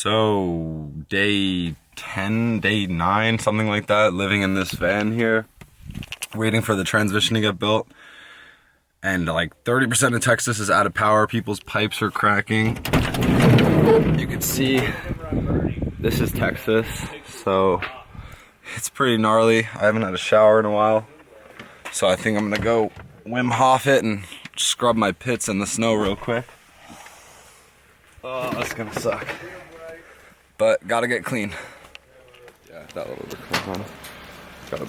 So, day 10, day 9, something like that, living in this van here, waiting for the transmission to get built. And like 30% of Texas is out of power. People's pipes are cracking. You can see this is Texas, so it's pretty gnarly. I haven't had a shower in a while, so I think I'm gonna go Wim Hof it and scrub my pits in the snow real quick. Oh, that's gonna suck. But gotta get clean. Yeah, that little bit comes on. Gotta.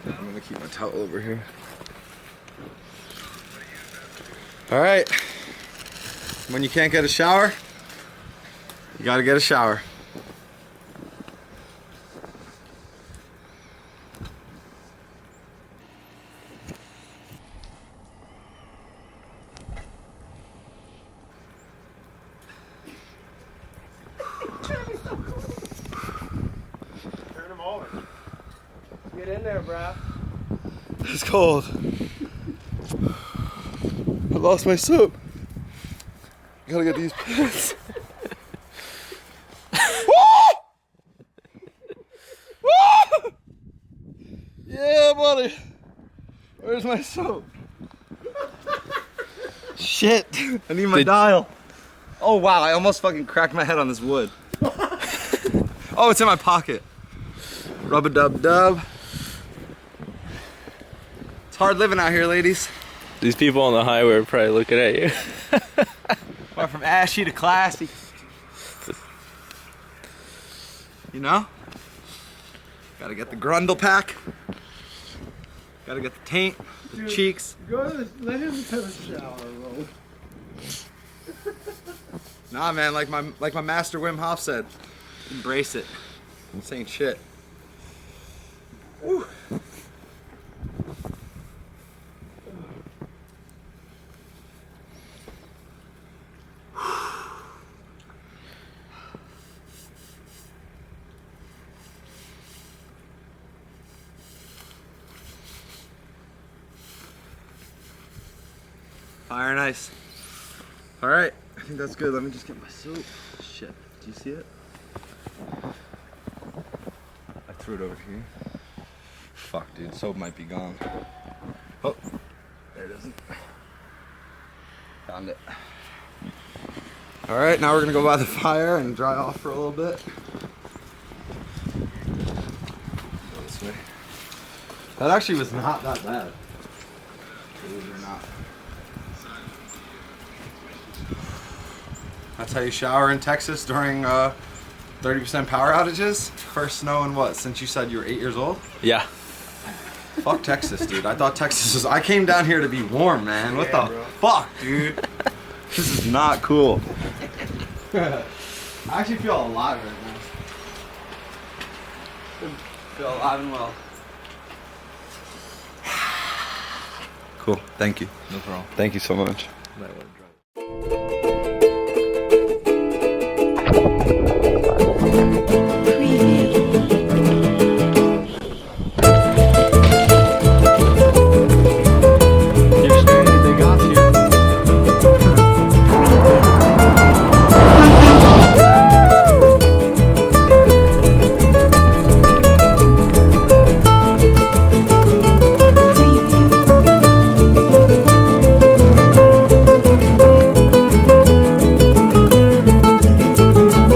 I'm gonna keep my towel over here. All right. When you can't get a shower, you gotta get a shower. Turn them over. Get in there, bro. It's cold. I lost my soap. Gotta get these pants. Yeah, buddy. Where's my soap? Shit. I need my dial. Oh wow, I almost fucking cracked my head on this wood. Oh, it's in my pocket. Rub-a-dub-dub. It's hard living out here, ladies. These people on the highway are probably looking at you. Went from ashy to classy. You know? Gotta get the grundle pack. Gotta get the taint, the cheeks. Go to the, let him have a shower, bro. Nah, man, like my master Wim Hof said, embrace it. This ain't shit. Woo. Fire and ice. All right, I think that's good. Let me just get my soap. Shit, do you see it? I threw it over here. Fuck, dude, soap might be gone. Oh, there it isn't. Found it. All right, now we're gonna go by the fire and dry off for a little bit. Go this way. That actually was not that bad. Believe it or not. That's how you shower in Texas during 30% power outages? First snow in what, since you said you were 8 years old? Yeah. Fuck Texas, dude. I thought Texas was... I came down here to be warm, man. What the fuck, dude? This is not cool. I actually feel alive right now. Feel alive and well. Cool. Thank you. No problem. Thank you so much. Might want to drive.